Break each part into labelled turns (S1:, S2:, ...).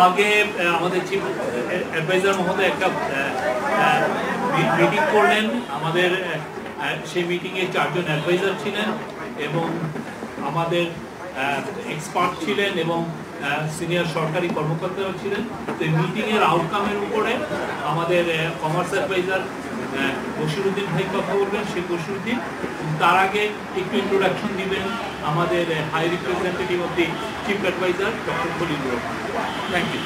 S1: আগে আমাদের chief adviser মহোদয় একটা মিটিং করলেন। আমাদের সেই মিটিংয়ে 4 জন অ্যাডভাইজার ছিলেন এবং আমাদের এক্সপার্ট ছিলেন এবং সিনিয়র সরকারি কর্মকর্তারা ছিলেন। তো এই মিটিংয়ের আউটকামের উপরে আমাদের কমার্স অ্যাডভাইজার বশিরউদ্দিন ভাই কথা বলবেন, শেখ বশিরউদ্দিন। তার আগে একটু ইন্ট্রোডাকশন দিবেন আমাদের high representative of the chief adviser doctor Khalilur Rahman. Thank you.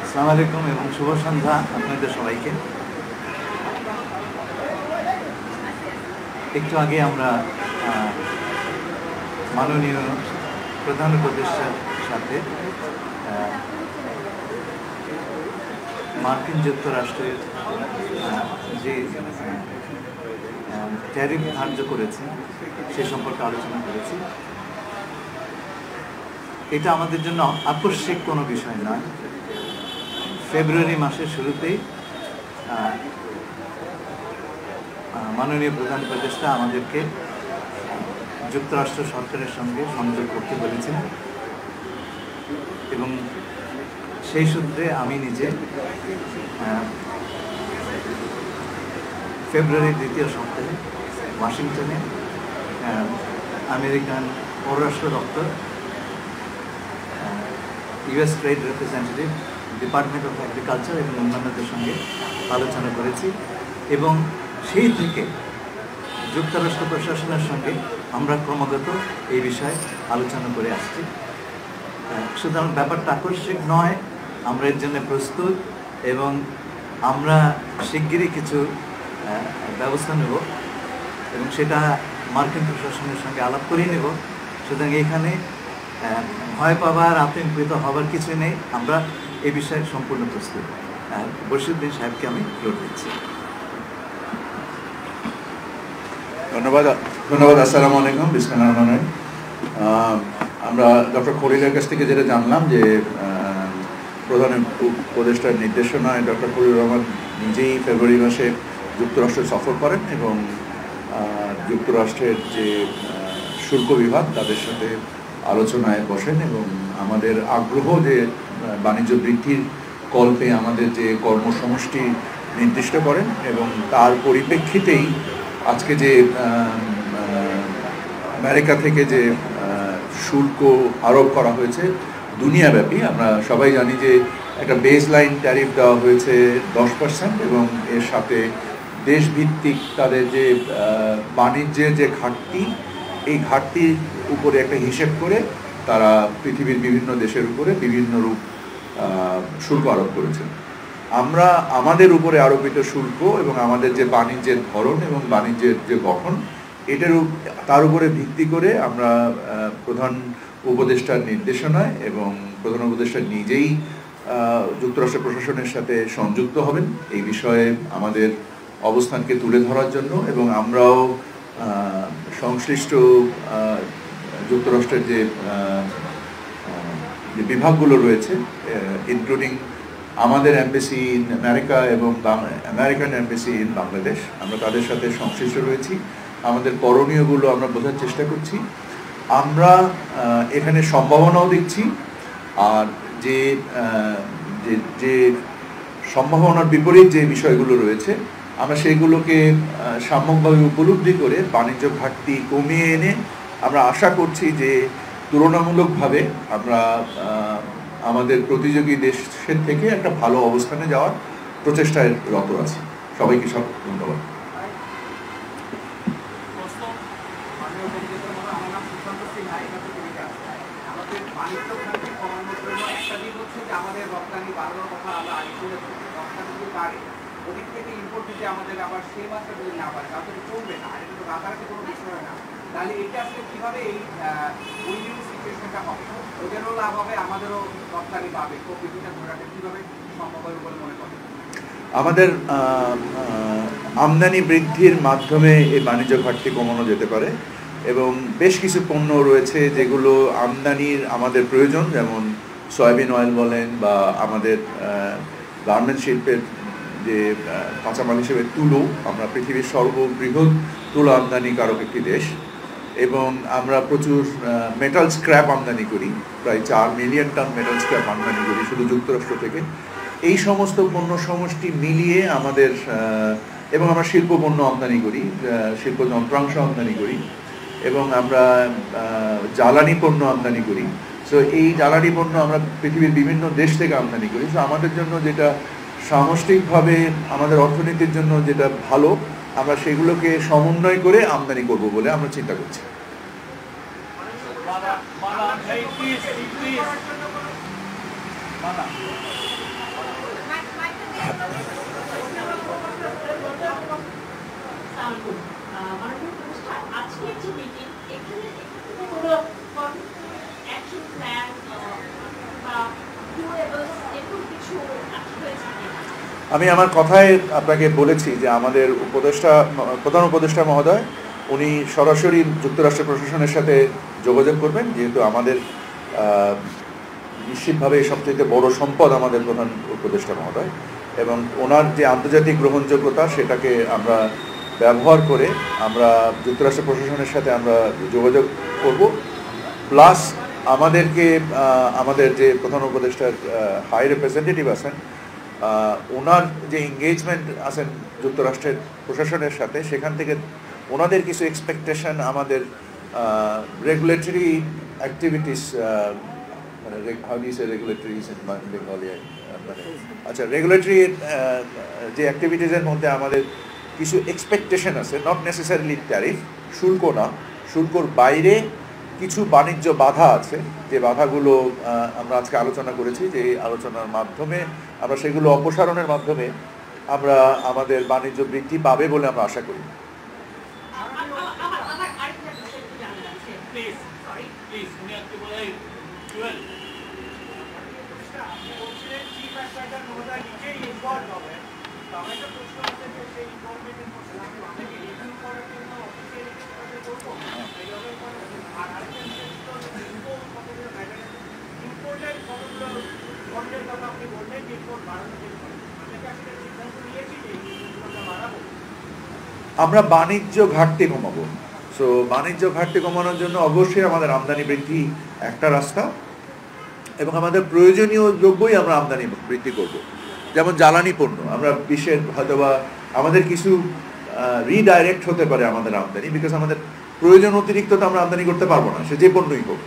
S2: আসসালামু আলাইকুম এবং শুভ সন্ধ্যা আপনাদের সবাইকে। একটু আগে আমরা মাননীয় প্রধান উপদেষ্টার সাথে মার্কিন যুক্তরাষ্ট্রের যে ট্যারিফ ধার্য করেছে সে সম্পর্কে আলোচনা করেছি। এটা আমাদের জন্য আকস্মিক কোনো বিষয় নয়। ফেব্রুয়ারি মাসের শুরুতেই মাননীয় প্রধান উপদেষ্টা আমাদেরকে যুক্তরাষ্ট্র সরকারের সঙ্গে সংযোগ করতে বলেছেন এবং সেই সূত্রে আমি নিজে ফেব্রুয়ারির দ্বিতীয় সপ্তাহে ওয়াশিংটনে আমেরিকান পররাষ্ট্র দপ্তর, US trade representative, department of agriculture এবং অন্যান্যদের সঙ্গে আলোচনা করেছি এবং সেই থেকে যুক্তরাষ্ট্র প্রশাসনের সঙ্গে আমরা ক্রমাগত এই বিষয়ে আলোচনা করে আসছি। সুতরাং ব্যাপারটা আকস্মিক নয়, আমরা এর জন্য প্রস্তুত এবং আমরা শিগগিরই কিছু ব্যবস্থা নেব এবং সেটা মার্কিন প্রশাসনের সঙ্গে আলাপ করেই নেব। সুতরাং এখানে ভয় পাবার, আতঙ্কিত হবার কিছু নেই। আমরা এই বিষয়ে সম্পূর্ণ প্রস্তুত। বশিরউদ্দিন সাহেবকে আমি ফ্লোর দিচ্ছি।
S3: ধন্যবাদ। আসসালামু আলাইকুম, বিসমিল্লাহির রহমানির রহিম। আমরা ডক্টর খলিলের কাছ থেকে যেটা জানলাম যে প্রধান উপদেষ্টার নির্দেশনায় ডক্টর খলিলুর রহমান নিজেই ফেব্রুয়ারি মাসে যুক্তরাষ্ট্র সফর করেন এবং যুক্তরাষ্ট্রের যে শুল্ক বিভাগ তাদের সাথে আলোচনায় বসেন এবং আমাদের আগ্রহ যে বাণিজ্য বৃদ্ধির কল্পে আমাদের যে কর্মসমষ্টি নির্দিষ্ট করেন এবং তার পরিপ্রেক্ষিতেই আজকে যে আমেরিকা থেকে যে শুল্ক আরোপ করা হয়েছে দুনিয়াব্যাপী, আমরা সবাই জানি যে একটা বেস লাইন ট্যারিফ দেওয়া হয়েছে 10% এবং এর সাথে দেশভিত্তিক তাদের যে বাণিজ্যের যে ঘাটতি, এই ঘাটতির উপরে একটা হিসেব করে তারা পৃথিবীর বিভিন্ন দেশের উপরে বিভিন্ন রূপ শুল্ক আরোপ করেছেন। আমরা আমাদের উপরে আরোপিত শুল্ক এবং আমাদের যে বাণিজ্যের ধরন এবং বাণিজ্যের যে গঠন, তার উপরে ভিত্তি করে আমরা প্রধান উপদেষ্টার নির্দেশনায় এবং প্রধান উপদেষ্টা নিজেই যুক্তরাষ্ট্র প্রশাসনের সাথে সংযুক্ত হবেন এই বিষয়ে আমাদের অবস্থানকে তুলে ধরার জন্য এবং আমরাও সংশ্লিষ্ট যুক্তরাষ্ট্রের যে বিভাগগুলো রয়েছে ইনক্লুডিং আমাদের এমবেসি ইন আমেরিকা এবং আমেরিকান এমবেসি ইন বাংলাদেশ, আমরা তাদের সাথে সংশ্লিষ্ট রয়েছি। আমাদের করণীয়গুলো আমরা বোঝার চেষ্টা করছি। আমরা এখানে সম্ভাবনাও দেখছি, আর যে যে সম্ভাবনার বিপরীত যে বিষয়গুলো রয়েছে আমরা সেইগুলোকে সাম্যকভাবে উপলব্ধি করে বাণিজ্য ঘাটতি কমিয়ে এনে আমরা আশা করছি যে তুলনামূলকভাবে আমরা আমাদের প্রতিযোগী দেশের থেকে একটা ভালো অবস্থানে যাওয়ার প্রচেষ্টায় রত আছি। সবাইকে ধন্যবাদ। আমাদের আমদানি বৃদ্ধির মাধ্যমে এই বাণিজ্য ঘাটতি কমানো যেতে পারে এবং বেশ কিছু পণ্য রয়েছে যেগুলো আমদানির আমাদের প্রয়োজন, যেমন সয়াবিন অয়েল বলেন বা আমাদের গার্মেন্ট শিল্পের যে কাঁচামাল হিসেবে তুলো, আমরা পৃথিবীর সর্ববৃহৎ তুলো আমদানিকারক একটি দেশ এবং আমরা প্রচুর মেটাল স্ক্র্যাপ আমদানি করি, প্রায় 4 মিলিয়ন টন মেটাল স্ক্র্যাপ আমদানি করি শুধু যুক্তরাষ্ট্র থেকে। এই সমস্ত পণ্য সমষ্টি মিলিয়ে আমাদের এবং আমরা শিল্প পণ্য আমদানি করি, শিল্প যন্ত্রাংশ আমদানি করি, এবং আমরা জ্বালানি পণ্য আমদানি করি। সো এই জ্বালানি পণ্য আমরা পৃথিবীর বিভিন্ন দেশ থেকে আমদানি করি। সো আমাদের জন্য যেটা সামষ্টিকভাবে আমাদের অর্থনীতির জন্য যেটা ভালো, আমরা সেগুলোকে সমন্বয় করে আমদানি করব বলে আমরা চিন্তা করছি। আমি আমার কথায় আপনাকে বলেছি যে আমাদের প্রধান উপদেষ্টা মহোদয় উনি সরাসরি যুক্তরাষ্ট্র প্রশাসনের সাথে যোগাযোগ করবেন, যেহেতু আমাদের নিশ্চিতভাবে সবচেয়ে বড় সম্পদ আমাদের প্রধান উপদেষ্টা মহোদয়, এবং ওনার যে আন্তর্জাতিক গ্রহণযোগ্যতা সেটাকে আমরা ব্যবহার করে আমরা যুক্তরাষ্ট্র প্রশাসনের সাথে আমরা যোগাযোগ করব। প্লাস আমাদের যে প্রধান উপদেষ্টার হাই রিপ্রেজেন্টেটিভ আছেন, ওনার যে এঙ্গেজমেন্ট আছেন যুক্তরাষ্ট্রের প্রশাসনের সাথে, সেখান থেকে ওনাদের কিছু এক্সপেকটেশন আমাদের রেগুলেটরি অ্যাক্টিভিটিস, মানে আচ্ছা, রেগুলেটরি যে অ্যাক্টিভিটিসের মধ্যে আমাদের কিছু এক্সপেকটেশন আছে, নট নেসেসারিলি ট্যারিফ, শুল্ক না, শুল্কর বাইরে কিছু বাণিজ্য বাধা আছে, যে বাধাগুলো আমরা আজকে আলোচনা করেছি, যে আলোচনার মাধ্যমে আমরা সেগুলো অপসারণের মাধ্যমে আমরা আমাদের বাণিজ্য বৃদ্ধি পাবে বলে আমরা আশা করি। আমরা বাণিজ্য ঘাটতি কমাবো। সো বাণিজ্য ঘাটতি কমানোর জন্য অবশ্যই আমাদের আমদানি বৃদ্ধি একটা রাস্তা, এবং আমাদের প্রয়োজনীয় দ্রব্যই আমরা আমদানি বৃদ্ধি করব। যেমন জ্বালানি পণ্য, আমরা বিশ্বের হয়তোবা আমাদের কিছু রিডাইরেক্ট হতে পারে আমাদের আমদানি, বিকজ আমাদের প্রয়োজন অতিরিক্ত তো আমরা আমদানি করতে পারবো না, সে যে পণ্যই হোক।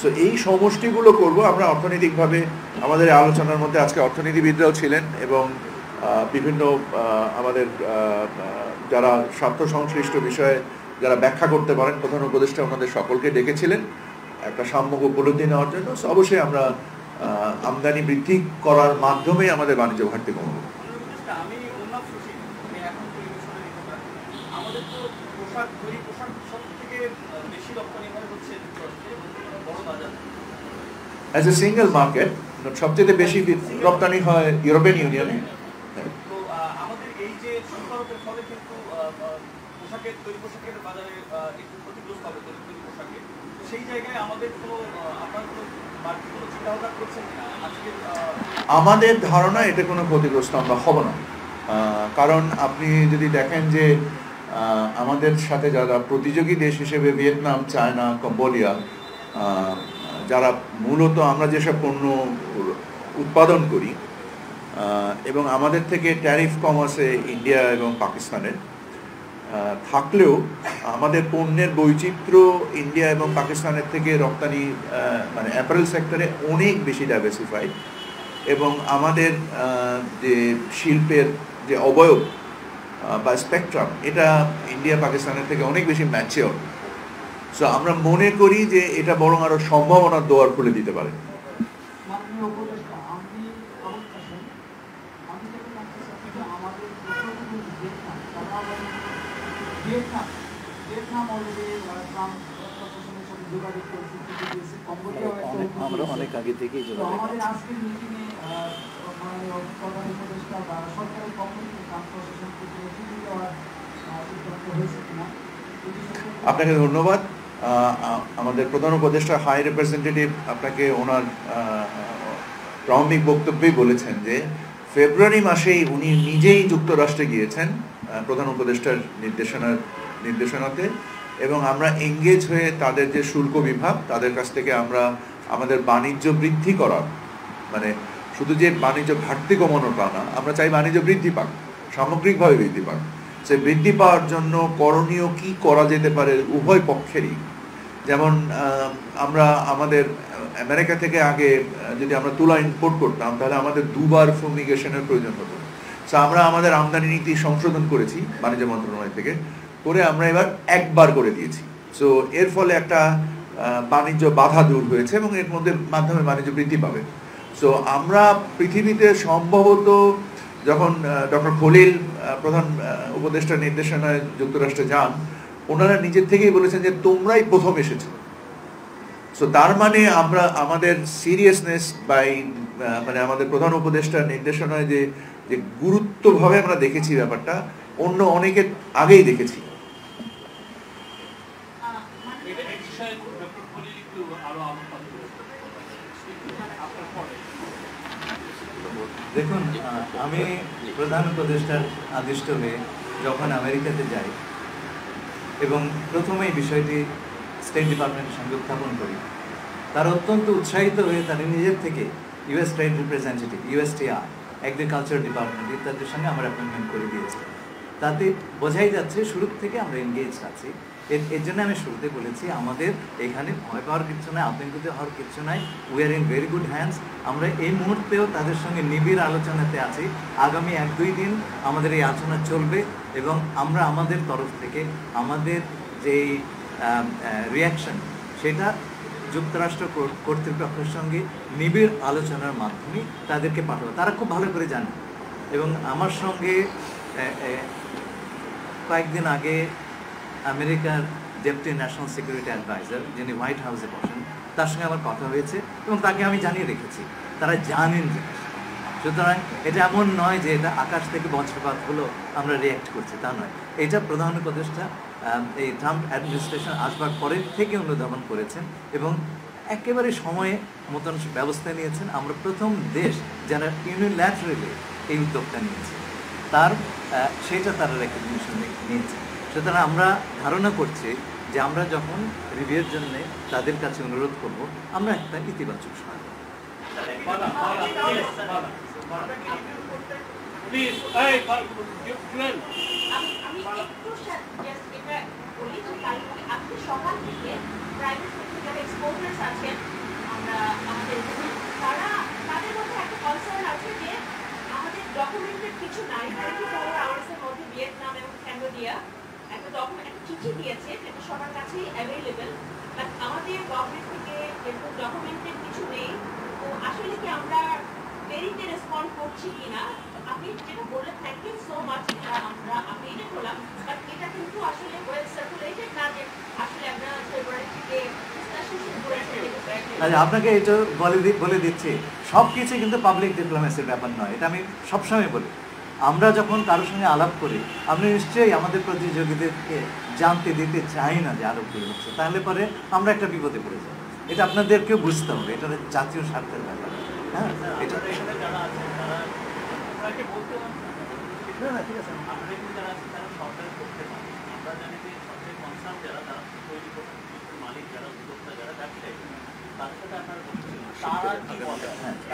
S3: সো এই সমষ্টিগুলো করব আমরা অর্থনৈতিকভাবে। আমাদের আলোচনার মধ্যে আজকে অর্থনীতিবিদরাও ছিলেন, এবং বিভিন্ন আমাদের যারা স্বার্থ সংশ্লিষ্ট বিষয়ে যারা ব্যাখ্যা করতে পারেন, প্রধান উপদেষ্টা ওনাদের সকলকে ডেকেছিলেন একটা সাম্যক উপলব্ধি নেওয়ার জন্য। অবশ্যই আমরা আমদানি বৃদ্ধি করার মাধ্যমে আমাদের বাণিজ্য ঘাটতি কমাবো। অ্যাজ এ সিঙ্গেল মার্কেট সবচেয়ে বেশি রপ্তানি হয় ইউরোপিয়ান ইউনিয়নে। আমাদের ধারণা এটা কোনো ক্ষতিগ্রস্ত আমরা হব না, কারণ আপনি যদি দেখেন যে আমাদের সাথে যারা প্রতিযোগী দেশ হিসেবে ভিয়েতনাম, চায়না, কম্বোডিয়া, যারা মূলত আমরা যেসব পণ্য উৎপাদন করি, এবং আমাদের থেকে ট্যারিফ কম আছে ইন্ডিয়া এবং পাকিস্তানের, থাকলেও আমাদের পণ্যের বৈচিত্র্য ইন্ডিয়া এবং পাকিস্তানের থেকে রপ্তানি মানে অ্যাপারেল সেক্টরে অনেক বেশি ডাইভার্সিফাইড, এবং আমাদের যে শিল্পের যে অবয়ব বা স্পেকট্রাম, এটা ইন্ডিয়া পাকিস্তানের থেকে অনেক বেশি ম্যাচিওর। সো আমরা মনে করি যে এটা বরং আরো সম্ভাবনার দোয়ার খুলে দিতে পারে।
S2: আমরা অনেক আগে থেকেই
S3: আপনাকে ধন্যবাদ। আমাদের প্রধান উপদেষ্টা হাই রিপ্রেজেন্টেটিভ আপনাকে ওনার প্রারম্ভিক বক্তব্যেই বলেছেন যে ফেব্রুয়ারি মাসেই উনি নিজেই যুক্তরাষ্ট্রে গিয়েছেন প্রধান উপদেষ্টার নির্দেশনাতে, এবং আমরা এঙ্গেজ হয়ে তাদের যে শুল্ক বিভাগ তাদের কাছ থেকে আমরা আমাদের বাণিজ্য বৃদ্ধি করার, মানে শুধু যে বাণিজ্য ঘাটতি কমানোটা না, আমরা চাই বাণিজ্য বৃদ্ধি পাক, সামগ্রিকভাবে বৃদ্ধি পাক। সে বৃদ্ধি পাওয়ার জন্য করণীয় কি করা যেতে পারে উভয় পক্ষেরই। যেমন আমরা আমাদের আমেরিকা থেকে আগে যদি আমরা তুলা ইম্পোর্ট করতাম তাহলে আমাদের দুবার ফুমিগেশনের প্রয়োজন হতো। সো আমরা আমাদের আমদানি নীতি সংশোধন করেছি বাণিজ্য মন্ত্রণালয় থেকে, করে আমরা এবার একবার করে দিয়েছি। সো এর ফলে একটা বাণিজ্য বাধা দূর হয়েছে এবং এর মধ্যে মাধ্যমে বাণিজ্য বৃদ্ধি পাবে। সো আমরা পৃথিবীতে সম্ভবত যখন ডক্টর খলিল প্রধান উপদেষ্টার নির্দেশনায় যুক্তরাষ্ট্রে যান, ওনারা নিজের থেকেই বলেছেন যে তোমরাই প্রথম এসেছো। সো তার মানে আমরা আমাদের সিরিয়াসনেস বাই মানে আমাদের প্রধান উপদেষ্টার নির্দেশনায় যে যে গুরুত্বভাবে আমরা দেখেছি ব্যাপারটা, অন্য অনেকের আগেই দেখেছি।
S2: দেখুন, আমি প্রধান উপদেষ্টার আদিষ্ট হয়ে যখন আমেরিকাতে যাই এবং প্রথমেই বিষয়টি স্টেট ডিপার্টমেন্টের সঙ্গে উত্থাপন করি, তারা অত্যন্ত উৎসাহিত হয়ে তারা নিজের থেকে US trade representative, USTR, agriculture department ইত্যাদির সঙ্গে আমরা অ্যাপয়েন্টমেন্ট করে দিয়েছি। তাতে বোঝাই যাচ্ছে শুরু থেকে আমরা এনগেজ আছি। এর জন্য আমি শুরুতে বলেছি আমাদের এখানে ভয় পাওয়ার কিছু নয়, আতঙ্কিত হওয়ার কিছু নাই। We are in very good hands. আমরা এই মুহূর্তেও তাদের সঙ্গে নিবিড় আলোচনাতে আছি। আগামী 1-2 দিন আমাদের এই আলোচনা চলবে এবং আমরা আমাদের তরফ থেকে আমাদের যেই রিয়াকশন সেটা যুক্তরাষ্ট্র কর্তৃপক্ষের সঙ্গে নিবিড় আলোচনার মাধ্যমে তাদেরকে পাঠাবো। তারা খুব ভালো করে জানে এবং আমার সঙ্গে কয়েকদিন আগে আমেরিকার ডেপুটি ন্যাশনাল সিকিউরিটি অ্যাডভাইজার, যিনি হোয়াইট হাউসে বসেন, তার সঙ্গে আমার কথা হয়েছে এবং তাকে আমি জানিয়ে রেখেছি। তারা জানেন যে, সুতরাং এটা এমন নয় যে এটা আকাশ থেকে বজ্রপাত হলো আমরা রিয়্যাক্ট করছি, তা নয়। এটা প্রধান উপদেষ্টা এই ট্রাম্প অ্যাডমিনিস্ট্রেশন আসবার পরের থেকে অনুধাবন করেছেন এবং একেবারে সময়ে মতন ব্যবস্থা নিয়েছেন। আমরা প্রথম দেশ যারা ইউনিল্যাটারালি এই উদ্যোগটা নিয়েছে, সেটা তারা রেকগনিশন নিয়েছে। সুতরাং আমরা ধারণা করছি যে আমরা যখন রিভিউর জন্য তাদের কাছে অনুরোধ করব, আমরা একটা ইতিবাচক সহায়তা।
S4: কিছু নাই, 24 আওয়ার্সের মধ্যে ভিয়েতনাম এবং ক্যাম্বোডিয়া একটা ডকুমেন্ট, একটা চিঠি দিয়েছে, এটা সবার কাছেই অ্যাভেলেবেল, বাট আমাদের গভর্নমেন্ট থেকে এরকম ডকুমেন্টের কিছু নেই। তো আসলে কি আমরা দেরিতে রেসপন্ড করছি কিনা, আপনি যেটা বললেন, থ্যাংক ইউ সো মাচ, আমরা আপডেটেড হলাম, বাট এটা কিন্তু আসলে ওয়েল সার্কুলেটেড না যে আসলে আমরা ফেব্রুয়ারি থেকে ডিসকাশন শুরু করেছি।
S2: আপনাকে এটা বলে দিচ্ছি, সব কিছু কিন্তু পাবলিক ডিপ্লোমেসির ব্যাপার নয়, এটা আমি সবসময় বলি। আমরা যখন কারোর সঙ্গে আলাপ করি, আমরা নিশ্চয়ই আমাদের প্রতিযোগীদেরকে জানতে দিতে চাই না যে আরো কি হচ্ছে, তাহলে পরে আমরা একটা বিপদে পড়ে যাই। এটা আপনাদেরকেও বুঝতে হবে, এটা জাতীয় স্বার্থের ব্যাপার। হ্যাঁ, এটা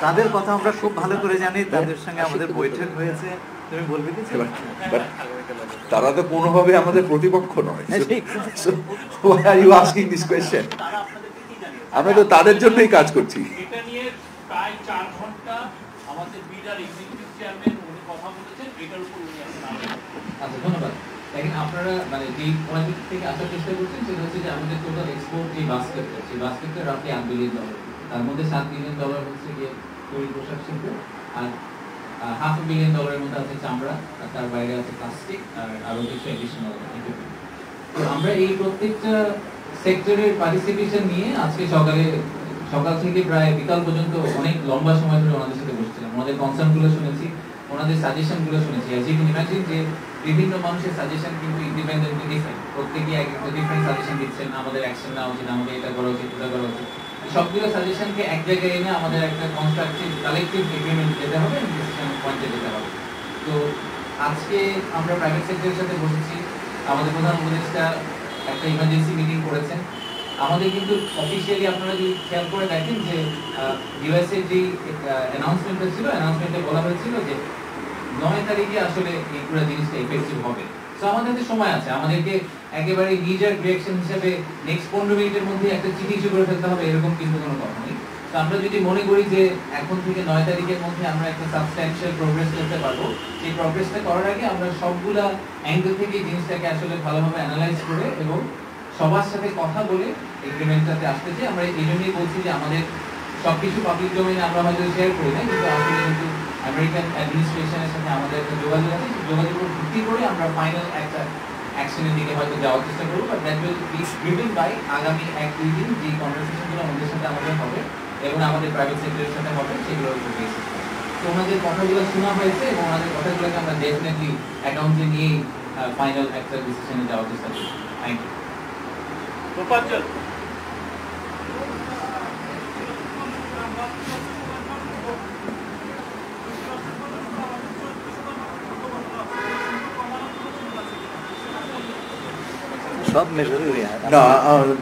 S2: তাদের কথা আমরা খুব ভালো করে জানি, তাদের সঙ্গে আমাদের বৈঠক হয়েছে। তুমি বলবে কিছু?
S3: তারা তো কোনোভাবে আমাদের প্রতিপক্ষ নয়। Why are you asking this question? আমরা তো তাদের জন্যই কাজ করছি।
S1: এটা নিয়ে প্রায় 4 ঘন্টা আমাদের বিডার এক্সিকিউটিভ চেয়ারম্যান উনি কথা বলেছেন, এটার উপর উনি আছেন।
S5: আচ্ছা, ধন্যবাদ। দেখেন, আপনারা মানে যে পয়েন্ট থেকে আসার চেষ্টা করছেন সেটা হচ্ছে যে আমাদের টোটাল এক্সপোর্ট যে বাস্কেটটা, সেই বাস্কেটটা রাফলি $8 বিলিয়ন। তার মধ্যে $7 বিলিয়ন হচ্ছে গিয়ে তৈরি পোশাক শিল্প, আর $500 বিলিয়ন মধ্যে আছে চামড়া, আর তার বাইরে আছে প্লাস্টিক, আর আরো কিছু এডিশনাল ইকুইপমেন্ট। তো আমরা এই প্রত্যেকটা সেক্টরের পার্টিসিপেশন নিয়ে আজকে সকাল থেকে প্রায় বিকাল পর্যন্ত অনেক লম্বা সময় ধরে ওনাদের সাথে বসছিলাম। ওনাদের কনসার্নগুলো শুনেছি, ওনাদের সাজেশনগুলো শুনেছি। অ্যাজ ইউ ক্যান ইমাজিন যে বিভিন্ন মানুষের সাজেশন কিন্তু ইন্ডিপেন্ডেন্টলি ডিফারেন্ট, প্রত্যেকেই এক একটা ডিফারেন্ট সাজেশন দিচ্ছেন। আমাদের অ্যাকশন নেওয়া উচিত, আমাদের এটা করা উচিত, ওটা করা উচিত। সবগুলো সাজেশনকে এক জায়গায় এনে আমাদের একটা কনস্ট্রাকটিভ কালেকটিভ এগ্রিমেন্ট যেতে হবে, ডিসিশন পয়েন্টে যেতে হবে। তো আজকে আমরা প্রাইভেট সেক্টরের সাথে বসেছি, আমাদের প্রধান উপদেষ্টা একটা ইমার্জেন্সি মিটিং করেছেন। আমাদের কিন্তু অফিসিয়ালি আপনারা যদি খেয়াল করে দেখেন যে ইউএসএ যে অ্যানাউন্সমেন্টটা ছিল, অ্যানাউন্সমেন্টে বলা হয়েছিল যে 9 তারিখে আসলে এই পুরো জিনিসটা এফেক্টিভ হবে। তো আমাদের হাতে সময় আছে, আমাদেরকে একেবারে নিজার রিঅ্যাকশন হিসেবে নেক্সট 15 মিনিটের মধ্যে একটা চিঠি ইস্যু করে ফেলতে হবে এরকম কিন্তু কোনো কথা নেই। তো আমরা যদি মনে করি যে এখন থেকে 9 তারিখের মধ্যে আমরা একটা সাবস্ট্যানশিয়াল প্রোগ্রেস করতে পারবো, সেই প্রোগ্রেসটা করার আগে আমরা সবগুলা অ্যাঙ্গেল থেকে জিনিসটাকে আসলে ভালোভাবে অ্যানালাইজ করে এবং সবার সাথে কথা বলে এগ্রিমেন্টটাতে আসতে চাই। আমরা এই জন্যই বলছি যে আমাদের সবকিছু পাবলিক ডোমেইনে আমরা হয়তো শেয়ার করি না, কিন্তু আসলে কিন্তু আমেরিকান অ্যাডমিনিস্ট্রেশনের সাথে আমাদের একটা যোগাযোগ আছে, যোগাযোগের ভিত্তি করে আমরা ফাইনাল একটা অ্যাকশনের দিকে হয়তো যাওয়ার চেষ্টা করবো। But that will be driven by আগামী 1-2 দিন যে কনভারসেশনগুলো আমাদের সাথে আমাদের হবে এবং আমাদের প্রাইভেট সেক্টরের সাথে হবে সেগুলোর উপর বেসিস করে। তো ওনাদের কথাগুলো শোনা হয়েছে এবং ওনাদের কথাগুলোকে আমরা ডেফিনেটলি অ্যাকাউন্টে নিয়েই ফাইনাল একটা ডিসিশনে যাওয়ার চেষ্টা করব। Thank you.
S1: তোফাজ্জল,
S2: সব মেজর
S3: না,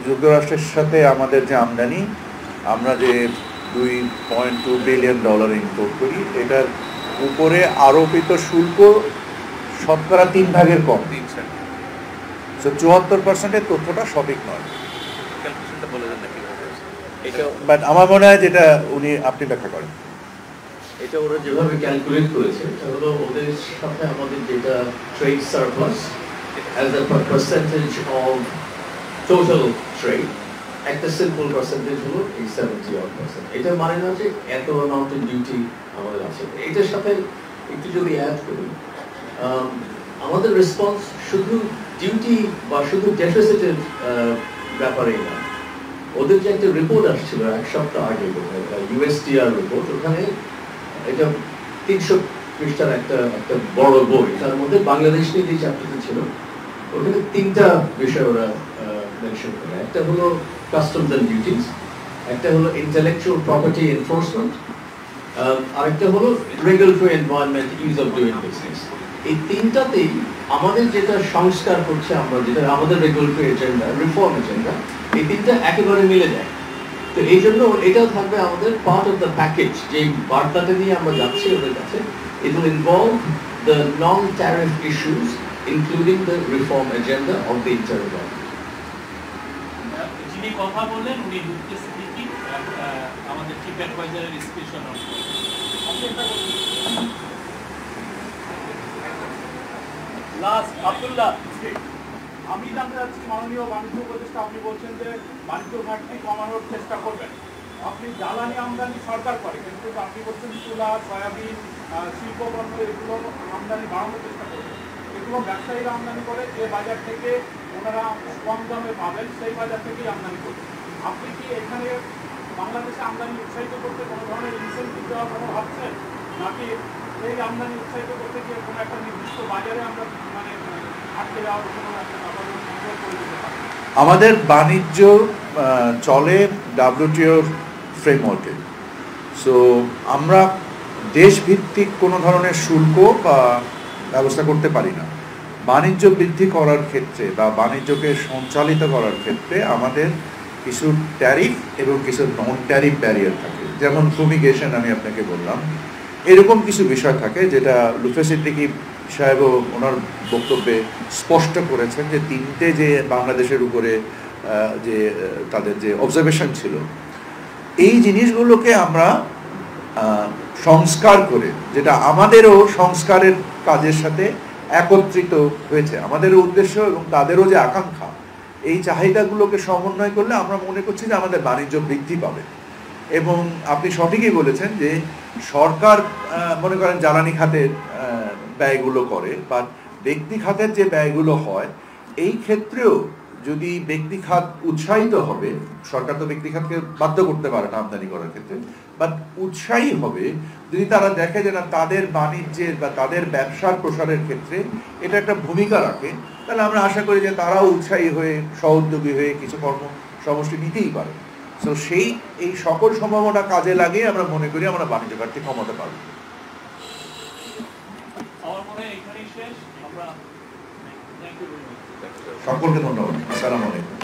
S3: যুক্তরাষ্ট্রের সাথে আমাদের যে আমদানি, আমরা যে $2.2 বিলিয়ন ইম্পোর্ট করি, এটার উপরে আরোপিত শুল্ক শতকরা 3 ভাগের কম। 74%-এর তথ্যটা সঠিক নয়, বাট আমার মনে হয় যেটা আপনি ব্যাখ্যা করেন।
S6: এটা ওরা যেভাবে ক্যালকুলেট করেছে এটা হলো ওদের সাথে আমাদের যেটা trade surplus as a percentage of total trade, একটা সিম্পল পার্সেন্টেজ হলো এই 70%। এটা মানে না যে এত অ্যামাউন্টের ডিউটি আমাদের আছে। এটার সাথে একটু যদি অ্যাড করি, আমাদের রেসপন্স শুধু ডিউটি বা শুধু ডেফিসিটের ব্যাপারেই না। ওদের যে একটা রিপোর্ট আসছিল 1 সপ্তাহ আগে, ইউএসটিআর রিপোর্ট, ওখানে এটা 300 পৃষ্ঠার একটা বড় বই, তার মধ্যে বাংলাদেশ নিয়ে যে চ্যাপ্টারটা ছিল ওখানে 3টা বিষয় ওরা মেনশন করে। একটা হলো কাস্টমস এন্ড ডিউটিস, একটা হলো ইন্টেলেকচুয়াল প্রপার্টি এনফোর্সমেন্ট, আরেকটা হলো regulatory environment, is of doing business. এই 3টাতেই আমাদের যেটা সংস্কার করছে, আমরা যেটা আমাদের রেগুলেটরি এজেন্ডা, রিফর্ম এজেন্ডা, এই 3টা একেবারে মিলে যায়। তো এই জন্য এটাও থাকবে আমাদের পার্ট অফ দ্য প্যাকেজ, যে বার্তাটা নিয়ে আমরা যাচ্ছি ওদের কাছে। It will involve the non tariff issues including the reform agenda of the interim government.
S1: যিনি কথা বললেন উনি লুকেস স্পিকিং, আমাদের চিফ অ্যাডভাইজারের স্পেশাল
S7: লাস্ট আব্দুল্লাহ, আমি জানতে চাচ্ছি মাননীয় বাণিজ্য উপদেষ্টা, আপনি বলছেন যে বাণিজ্য ঘাটতি কমানোর চেষ্টা করবেন। আপনি জ্বালানি আমদানি সরকার করে, কিন্তু আপনি বলছেন তুলা, সয়াবিন, শিল্পপণ্য এগুলো আমদানি বাড়ানোর চেষ্টা করবেন। এগুলো ব্যবসায়ীরা আমদানি করে, যে বাজার থেকে ওনারা কম দামে পাবেন সেই বাজার থেকেই আমদানি করবেন। আপনি কি এখানে বাংলাদেশে আমদানি উৎসাহিত করতে কোনো ধরনের ইনসেন্টিভ দেওয়ার কোনো ভাবছেন, নাকি এই আমদানি উৎসাহিত করতে গিয়ে কোনো একটা নির্দিষ্ট বাজারে আমরা মানে আটকে যাওয়ার কোনো একটা ব্যাপার করে দিতে পারি?
S3: আমাদের বাণিজ্য চলে WTOর ফ্রেমওয়ার্কে। সো আমরা দেশভিত্তিক কোনো ধরনের শুল্ক বা ব্যবস্থা করতে পারি না। বাণিজ্য বৃদ্ধি করার ক্ষেত্রে বা বাণিজ্যকে সঞ্চালিত করার ক্ষেত্রে আমাদের কিছু ট্যারিফ এবং কিছু নন ট্যারিফ ব্যারিয়ার থাকে, যেমন ফুমিগেশন আমি আপনাকে বললাম। এরকম কিছু বিষয় থাকে যেটা লুফে সিদ্দিকী সাহেবও ওনার বক্তব্যে স্পষ্ট করেছেন যে 3টে যে বাংলাদেশের উপরে যে তাদের যে অবজারভেশন ছিল, এই জিনিসগুলোকে আমরা সংস্কার করে, যেটা আমাদেরও সংস্কারের কাজের সাথে একত্রিত হয়েছে, আমাদেরও উদ্দেশ্য এবং তাদেরও যে আকাঙ্ক্ষা, এই চাহিদাগুলোকে সমন্বয় করলে আমরা মনে করছি যে আমাদের বাণিজ্য বৃদ্ধি পাবে। এবং আপনি সঠিকই বলেছেন যে সরকার মনে করেন জ্বালানি খাতের ব্যয়গুলো করে, বা ব্যক্তি খাতের যে ব্যয়গুলো হয়, এই ক্ষেত্রেও যদি ব্যক্তি খাত উৎসাহিত হবে, সরকার তো ব্যক্তি খাতকে বাধ্য করতে পারে না আমদানি করার ক্ষেত্রে, বাট উৎসাহী হবে যদি তারা দেখে যে না তাদের বাণিজ্যের বা তাদের ব্যবসার প্রসারের ক্ষেত্রে এটা একটা ভূমিকা রাখে, তাহলে আমরা আশা করি যে তারাও উৎসাহী হয়ে সহোদ্যোগী হয়ে কিছু কর্মসমষ্টি নিতেই পারে। সো এই সকল সম্ভাবনা কাজে লাগিয়ে আমরা মনে করি আমরা বাণিজ্য ঘাটতি কমাতে পারবো।
S1: আমার মনে হয় এখানেই শেষ। আমরা থ্যাংক ইউ ভেরি মাচ।
S3: সকলকে ধন্যবাদ। আসসালামু আলাইকুম।